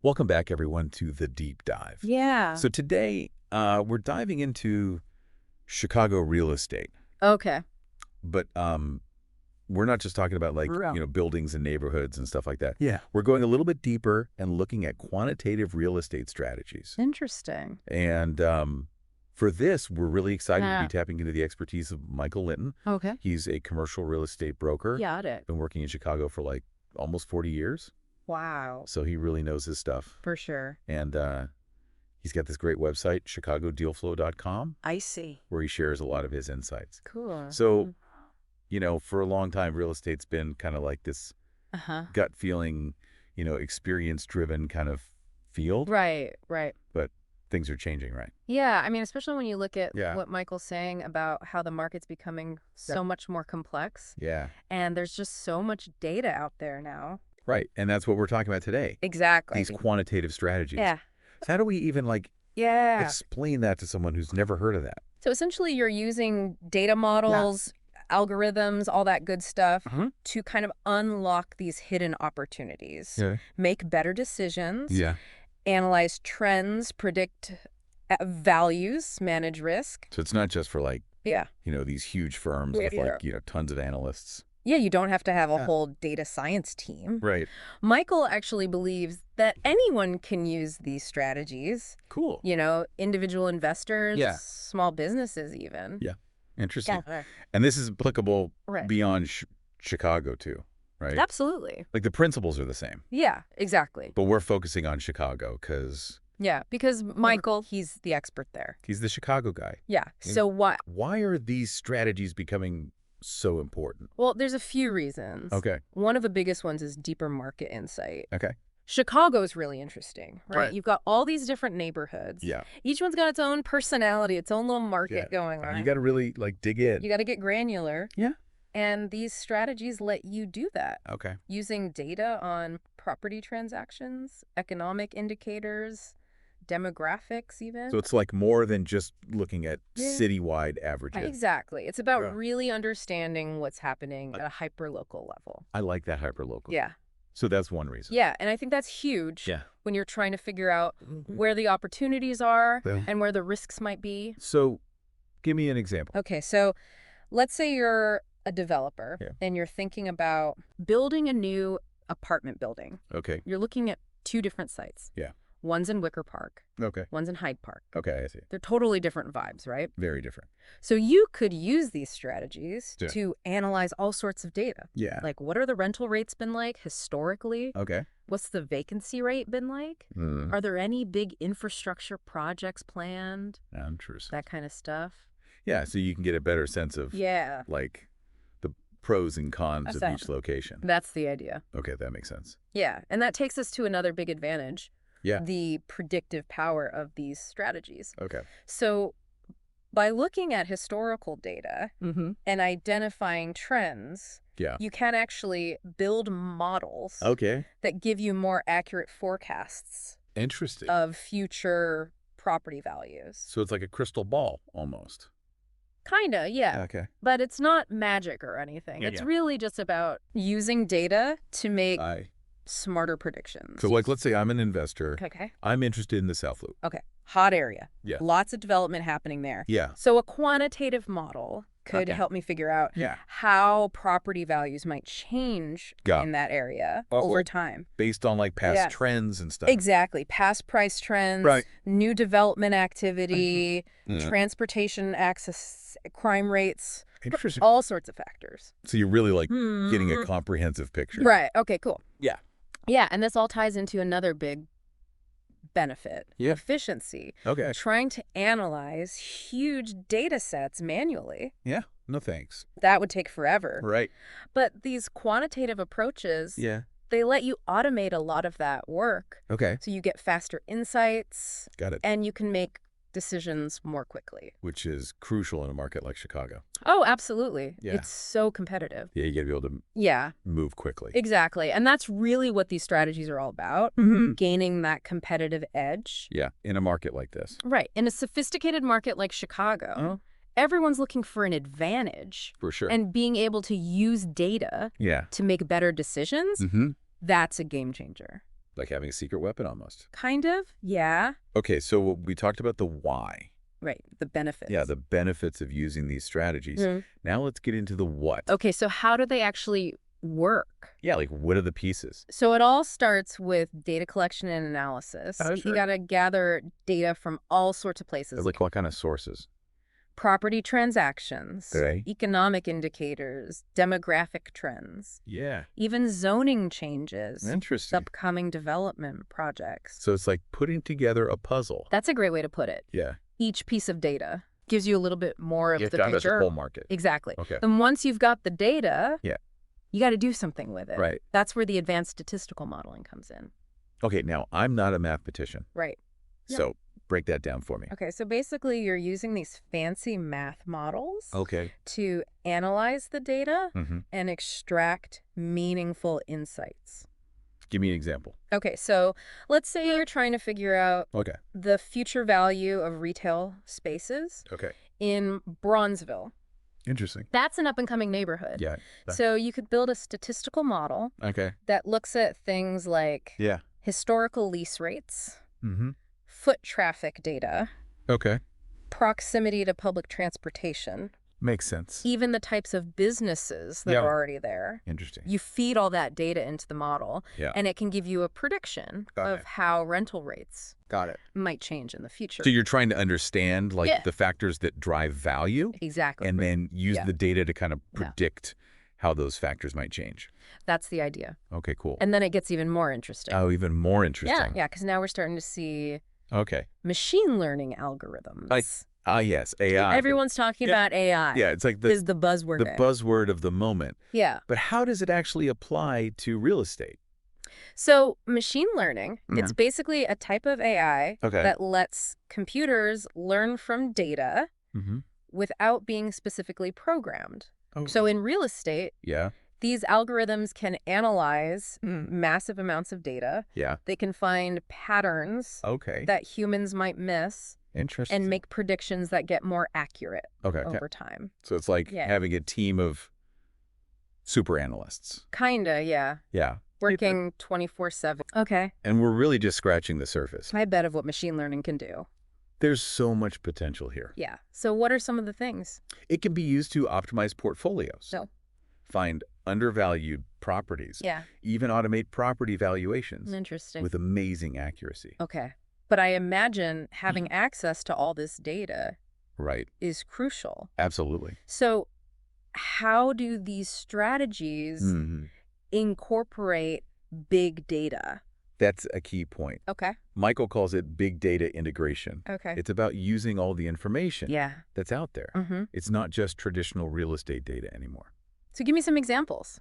Welcome back, everyone, to The Deep Dive. Yeah. So today, we're diving into Chicago real estate. Okay. But we're not just talking about, like, Yeah. buildings and neighborhoods and stuff like that. Yeah. We're going a little bit deeper and looking at quantitative real estate strategies. Interesting. And for this, we're really excited to Yeah. be tapping into the expertise of Michael Linton. Okay. He's a commercial real estate broker. Got it. Been working in Chicago for, like, almost 40 years. Wow. So he really knows his stuff. For sure. And he's got this great website, chicagodealflow.com, I see. where he shares a lot of his insights. Cool. So, for a long time, real estate's been kind of like this gut feeling, experience-driven kind of field. Right. But things are changing, right? Yeah. I mean, especially when you look at Yeah. what Michael's saying about how the market's becoming so much more complex. Yeah. And there's just so much data out there now. Right. And that's what we're talking about today. Exactly. These quantitative strategies. Yeah. So how do we even, Yeah. explain that to someone who's never heard of that? So essentially you're using data models, algorithms, all that good stuff to kind of unlock these hidden opportunities, make better decisions, analyze trends, predict values, manage risk. So it's not just for Yeah. these huge firms with tons of analysts. Yeah, you don't have to have a whole data science team. Right. Michael actually believes that anyone can use these strategies. Cool. Individual investors, Yeah. small businesses even. Yeah. Interesting. Yeah. And this is applicable Right. beyond Chicago too, right? Absolutely. Like the principles are the same, Yeah, exactly. but we're focusing on Chicago because Yeah, because Michael, he's the expert there. he's the Chicago guy. Yeah. So what? Why are these strategies becoming so important? Well, there's a few reasons. Okay. One of the biggest ones is deeper market insight. Okay. Chicago's really interesting, right? Right. You've got all these different neighborhoods. Yeah. Each one's got its own personality, its own little market going on. You got to really dig in. You got to get granular. Yeah. And these strategies let you do that. Okay. Using data on property transactions, economic indicators, demographics even. So it's like more than just looking at Yeah. citywide averages. Exactly. It's about Yeah. really understanding what's happening at a hyper-local level. I like that hyperlocal. Yeah. So that's one reason. Yeah, and I think that's huge Yeah. when you're trying to figure out where the opportunities are Yeah. and where the risks might be. So give me an example. Okay, so let's say you're a developer and you're thinking about building a new apartment building. Okay. You're looking at two different sites. Yeah. One's in Wicker Park. Okay. One's in Hyde Park. Okay, I see. They're totally different vibes, right? Very different. So you could use these strategies Yeah. to analyze all sorts of data. Yeah. Like, what are the rental rates been like historically? Okay. What's the vacancy rate been like? Mm. Are there any big infrastructure projects planned? Interesting. That kind of stuff. Yeah, so you can get a better sense of Yeah. the pros and cons of Exactly. each location. That's the idea. Okay, that makes sense. Yeah. And that takes us to another big advantage. Yeah. The predictive power of these strategies. Okay. So by looking at historical data and identifying trends, Yeah. you can actually build models Okay. that give you more accurate forecasts Interesting. of future property values. So it's like a crystal ball almost. Kinda, yeah. Okay. But it's not magic or anything. Yeah, It's yeah. really just about using data to make I smarter predictions. So let's say I'm an investor. Okay. I'm interested in the South Loop. Okay. Hot area. Yeah. Lots of development happening there. Yeah. So a quantitative model could Okay. help me figure out Yeah. how property values might change Got it. in that area Well, over time. Based on past Yes. trends and stuff. Exactly. Past price trends, Right. new development activity, Yeah. transportation access, crime rates, Interesting. all sorts of factors. So you're really getting a comprehensive picture. Right. Okay, cool. Yeah. Yeah, and this all ties into another big benefit. Yeah. Efficiency. Okay. Trying to analyze huge data sets manually. Yeah. No thanks. That would take forever. Right. But these quantitative approaches, Yeah. they let you automate a lot of that work. Okay. So you get faster insights Got it. and you can make decisions more quickly. Which is crucial in a market like Chicago. Oh, absolutely. Yeah. It's so competitive. Yeah, you got to be able to Yeah, move quickly. exactly. And that's really what these strategies are all about, gaining that competitive edge. Yeah, in a market like this. Right. In a sophisticated market like Chicago, everyone's looking for an advantage. For sure. And being able to use data Yeah. to make better decisions, that's a game changer. Like having a secret weapon almost. Kind of, yeah. Okay, so we talked about the why. Right, the benefits. Yeah, the benefits of using these strategies. Now let's get into the what. Okay, so how do they actually work? Yeah, like what are the pieces? So it all starts with data collection and analysis. Sure. You got to gather data from all sorts of places. Like what kind of sources? Property transactions, Okay. economic indicators, demographic trends. Yeah. Even zoning changes. Interesting. Upcoming development projects. So it's like putting together a puzzle. That's a great way to put it. Yeah. Each piece of data gives you a little bit more of the picture. The whole market. Exactly. Okay. Then once you've got the data, yeah, you got to do something with it. Right. That's where the advanced statistical modeling comes in. Okay, now I'm not a mathematician. Right. So break that down for me. Okay, so basically you're using these fancy math models to analyze the data and extract meaningful insights. Give me an example. Okay, so let's say you're trying to figure out the future value of retail spaces in Bronzeville. Interesting. That's an up-and-coming neighborhood. Yeah. So you could build a statistical model that looks at things like historical lease rates, foot traffic data, proximity to public transportation. Makes sense. Even the types of businesses that are already there. Interesting. You feed all that data into the model, and it can give you a prediction of how rental rates might change in the future. So you're trying to understand like the factors that drive value? Exactly. And then use the data to kind of predict how those factors might change. That's the idea. Okay, cool. And then it gets even more interesting. Oh, even more interesting. Yeah, because now we're starting to see machine learning algorithms. Yes, AI. Everyone's talking about AI. Yeah, it's like is the buzzword. The buzzword of the moment. Yeah. But how does it actually apply to real estate? So machine learning, it's basically a type of AI that lets computers learn from data without being specifically programmed. So in real estate, these algorithms can analyze massive amounts of data. They can find patterns that humans might miss. Interesting. And make predictions that get more accurate over time. So it's like having a team of super analysts. Kinda, yeah. Yeah. Working 24/7. Okay. And we're really just scratching the surface. My bet of what machine learning can do. There's so much potential here. Yeah. So what are some of the things? It can be used to optimize portfolios. Find undervalued properties. Yeah. Even automate property valuations. Interesting. With amazing accuracy. Okay. But I imagine having access to all this data is crucial. Absolutely. So how do these strategies incorporate big data? That's a key point. Okay. Michael calls it big data integration. Okay. It's about using all the information that's out there. It's not just traditional real estate data anymore. So give me some examples.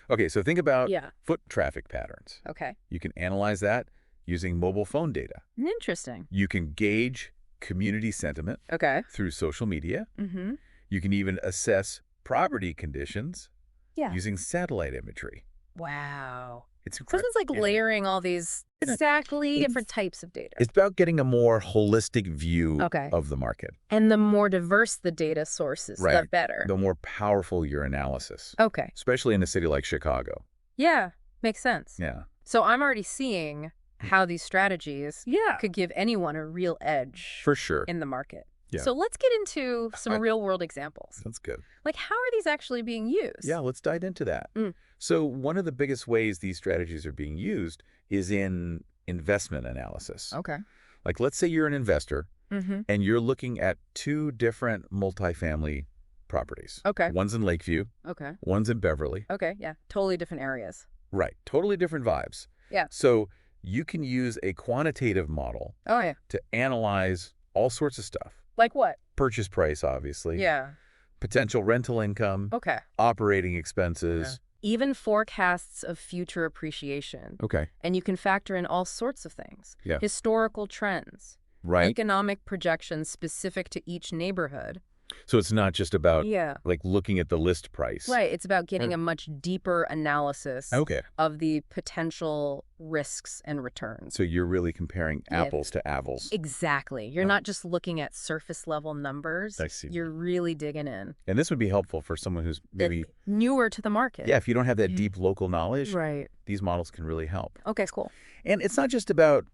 Okay, so think about foot traffic patterns. Okay. You can analyze that using mobile phone data. Interesting. You can gauge community sentiment through social media. You can even assess property conditions using satellite imagery. Wow. It's So incredible. it's like layering all these different types of data. It's about getting a more holistic view of the market. And the more diverse the data sources, the better. The more powerful your analysis. Okay. Especially in a city like Chicago. Yeah, makes sense. Yeah. So I'm already seeing how these strategies could give anyone a real edge For sure. in the market. Yeah. So let's get into some real-world examples. That's good. Like, how are these actually being used? Yeah, let's dive into that. So one of the biggest ways these strategies are being used is in investment analysis. Okay. Like, let's say you're an investor and you're looking at two different multifamily properties. Okay. One's in Lakeview. Okay. One's in Beverly. Okay, yeah. Totally different areas. Right. Totally different vibes. Yeah. So you can use a quantitative model to analyze all sorts of stuff. Like what? Purchase price, obviously. Yeah. Potential rental income. Okay. Operating expenses. Even forecasts of future appreciation. Okay. And you can factor in all sorts of things. Yeah. Historical trends. Right. Economic projections specific to each neighborhood. So it's not just about like looking at the list price. Right. It's about getting a much deeper analysis of the potential risks and returns. So you're really comparing apples to apples. Exactly. You're not just looking at surface level numbers. I see. You're really digging in. And this would be helpful for someone who's maybe newer to the market. Yeah, if you don't have that deep local knowledge, right, these models can really help. Okay, cool. And it's not just about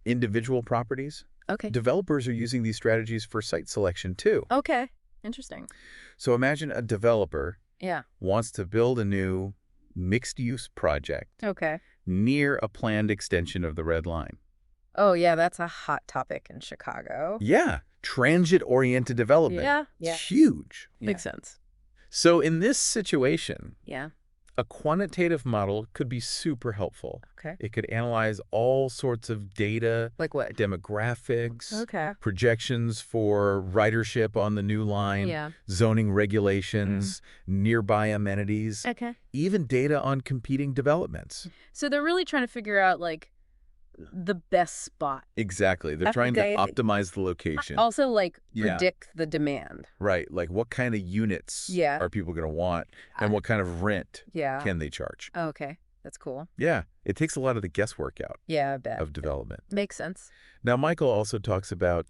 individual properties. Okay. Developers are using these strategies for site selection too. Okay. Interesting. So imagine a developer wants to build a new mixed-use project near a planned extension of the Red Line. Oh, yeah, that's a hot topic in Chicago. Yeah, transit-oriented development. Yeah. It's huge. Makes sense. So in this situation, a quantitative model could be super helpful. Okay. It could analyze all sorts of data. Like what? Demographics. Projections for ridership on the new line. Zoning regulations. Nearby amenities. Even data on competing developments. So they're really trying to figure out, like, the best spot. Exactly. They're trying to optimize the location. Also, like, predict the demand. Right. Like, what kind of units are people going to want, and what kind of rent can they charge? Oh, okay. That's cool. Yeah. It takes a lot of the guesswork out I bet. of development. Makes sense. Now, Michael also talks about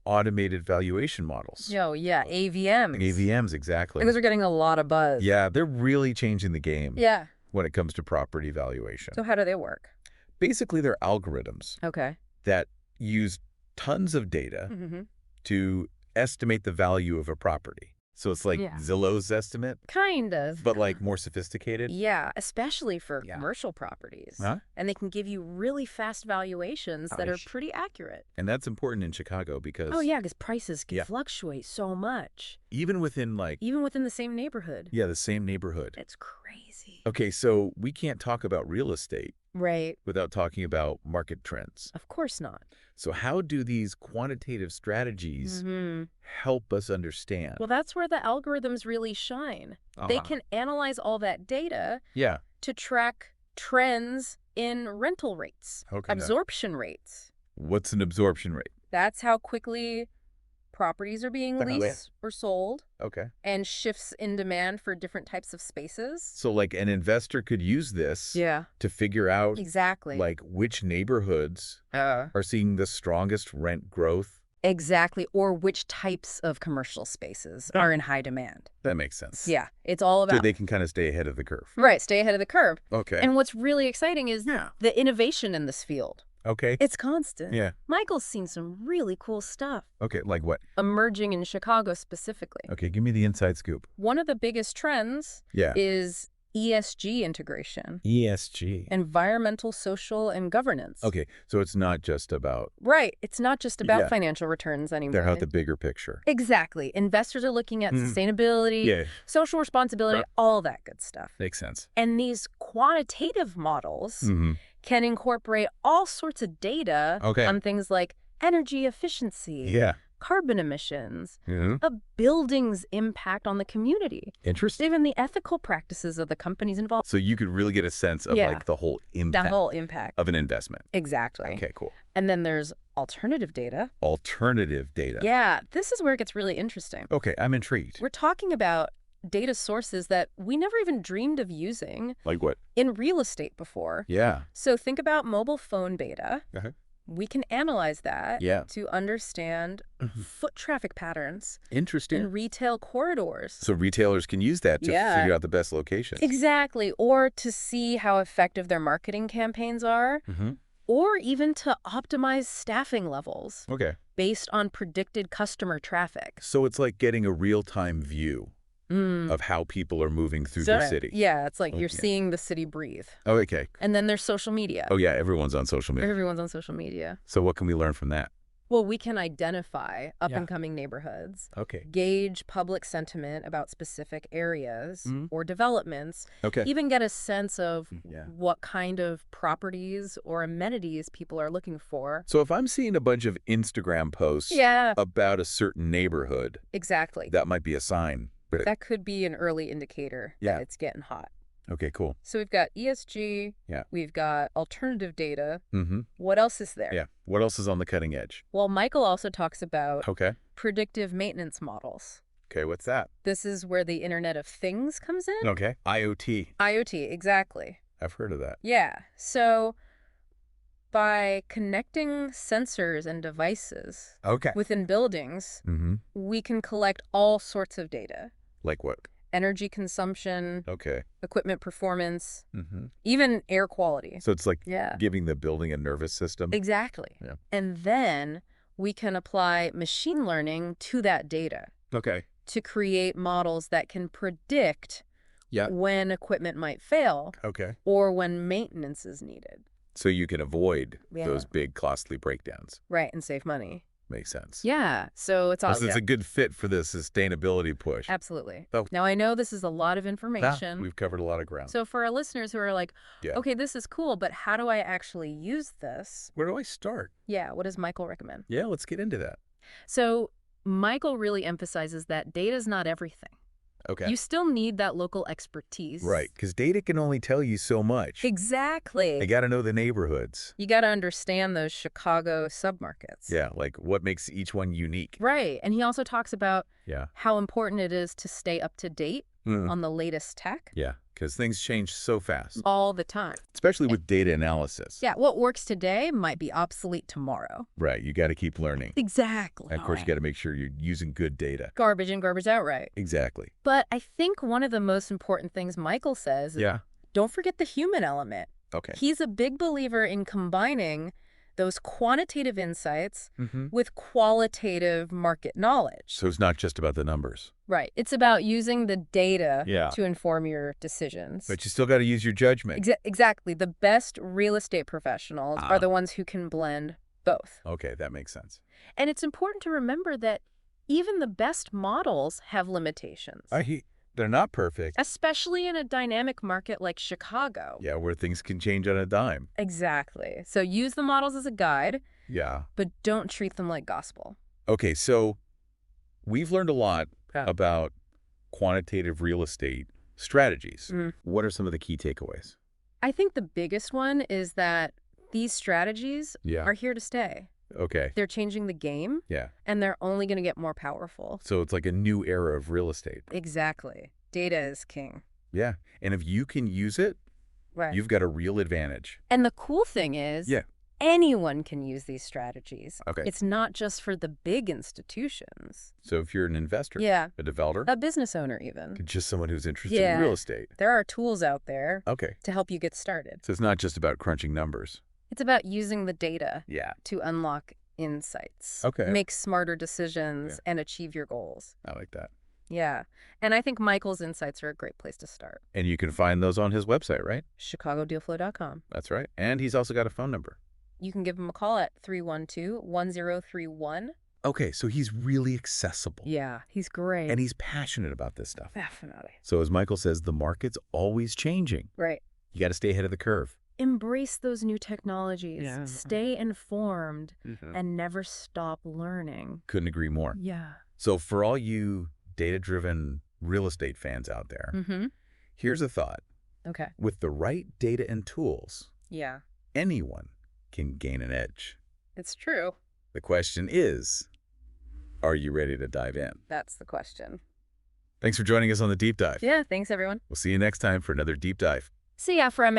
automated valuation models. AVMs. AVMs, exactly. Those are getting a lot of buzz. Yeah, they're really changing the game when it comes to property valuation. So how do they work? Basically, they're algorithms that use tons of data to estimate the value of a property. So it's like Zillow's estimate. Kind of. But like more sophisticated. Yeah, especially for commercial properties. And they can give you really fast valuations that are pretty accurate. And that's important in Chicago because... Oh, yeah, because prices can fluctuate so much. Even within the same neighborhood. Yeah, the same neighborhood. It's crazy. Okay, so we can't talk about real estate. Right. Without talking about market trends. Of course not. So how do these quantitative strategies help us understand? Well, that's where the algorithms really shine. They can analyze all that data to track trends in rental rates, absorption rates. What's an absorption rate? That's how quickly properties are being leased or sold. And shifts in demand for different types of spaces. So like an investor could use this to figure out like which neighborhoods are seeing the strongest rent growth. Exactly. Or which types of commercial spaces are in high demand. That makes sense. Yeah. It's all about... So they can kind of stay ahead of the curve. Right. Stay ahead of the curve. Okay. And what's really exciting is the innovation in this field. Okay. It's constant. Yeah. Michael's seen some really cool stuff. Okay, like what? Emerging in Chicago specifically. Okay, give me the inside scoop. One of the biggest trends is ESG integration. ESG. Environmental, social, and governance. Okay, so it's not just about... Right. It's not just about financial returns anymore. They're out the bigger picture. Exactly. Investors are looking at sustainability, social responsibility, all that good stuff. Makes sense. And these quantitative models can incorporate all sorts of data on things like energy efficiency, carbon emissions, a building's impact on the community. Interesting. Even the ethical practices of the companies involved. So you could really get a sense of like the whole impact. The whole impact. Of an investment. Exactly. Okay, cool. And then there's alternative data. Alternative data. Yeah, this is where it gets really interesting. Okay, I'm intrigued. We're talking about data sources that we never even dreamed of using. Like what? In real estate before. Yeah. So think about mobile phone data. We can analyze that to understand foot traffic patterns. Interesting. In retail corridors. So retailers can use that to figure out the best locations. Exactly. Or to see how effective their marketing campaigns are. Or even to optimize staffing levels. Based on predicted customer traffic. So it's like getting a real-time view of how people are moving through the city. Yeah, it's like you're seeing the city breathe. Oh, okay. And then there's social media. Oh, yeah, everyone's on social media. Everyone's on social media. So what can we learn from that? Well, we can identify up-and-coming neighborhoods, gauge public sentiment about specific areas or developments, even get a sense of what kind of properties or amenities people are looking for. So if I'm seeing a bunch of Instagram posts about a certain neighborhood, that might be a sign. That could be an early indicator that it's getting hot. Okay, cool. So we've got ESG. We've got alternative data. What else is there? Yeah. What else is on the cutting edge? Well, Michael also talks about predictive maintenance models. Okay, what's that? This is where the Internet of Things comes in. Okay. IoT. IoT, exactly. I've heard of that. Yeah. So by connecting sensors and devices within buildings, we can collect all sorts of data. Like what? Energy consumption, equipment performance, even air quality. So it's like giving the building a nervous system? Exactly. Yeah. And then we can apply machine learning to that data to create models that can predict when equipment might fail or when maintenance is needed. So you can avoid those big, costly breakdowns. Right, and save money. Makes sense. Yeah, so it's awesome. It's a good fit for the sustainability push. Absolutely. Oh. Now, I know this is a lot of information. We've covered a lot of ground. So for our listeners who are like, okay, this is cool, but how do I actually use this? Where do I start? Yeah, what does Michael recommend? Yeah, let's get into that. So Michael really emphasizes that data is not everything. Okay. You still need that local expertise. Right, because data can only tell you so much. Exactly. You got to know the neighborhoods. You got to understand those Chicago submarkets. Yeah, like what makes each one unique. Right, and he also talks about how important it is to stay up to date on the latest tech. Yeah, because things change so fast. All the time. Especially with data analysis. Yeah, what works today might be obsolete tomorrow. Right, you got to keep learning. Exactly. And of course, you got to make sure you're using good data. Garbage in, garbage out, right? Exactly. But I think one of the most important things Michael says is don't forget the human element. Okay. He's a big believer in combining those quantitative insights with qualitative market knowledge. So it's not just about the numbers. Right. It's about using the data to inform your decisions. But you still got to use your judgment. Exactly. The best real estate professionals are the ones who can blend both. Okay, that makes sense. And it's important to remember that even the best models have limitations. They're not perfect. Especially in a dynamic market like Chicago. Yeah, where things can change on a dime. Exactly. So use the models as a guide. Yeah. But don't treat them like gospel. Okay, so we've learned a lot about quantitative real estate strategies. What are some of the key takeaways? I think the biggest one is that these strategies are here to stay. Okay. They're changing the game. Yeah. And they're only going to get more powerful. So it's like a new era of real estate. Exactly. Data is king. Yeah. And if you can use it, you've got a real advantage. And the cool thing is anyone can use these strategies. Okay. It's not just for the big institutions. So if you're an investor, a developer, a business owner even, just someone who's interested in real estate. There are tools out there to help you get started. So it's not just about crunching numbers. It's about using the data to unlock insights, make smarter decisions, and achieve your goals. I like that. Yeah. And I think Michael's insights are a great place to start. And you can find those on his website, right? ChicagoDealFlow.com. That's right. And he's also got a phone number. You can give him a call at 312-1031. Okay, so he's really accessible. Yeah, he's great. And he's passionate about this stuff. Definitely. So as Michael says, the market's always changing. Right. You got to stay ahead of the curve. Embrace those new technologies. Yeah. Stay informed and never stop learning. Couldn't agree more. Yeah. So for all you data-driven real estate fans out there, here's a thought. Okay. With the right data and tools, anyone can gain an edge. It's true. The question is, are you ready to dive in? That's the question. Thanks for joining us on the Deep Dive. Yeah, thanks everyone. We'll see you next time for another Deep Dive. See ya from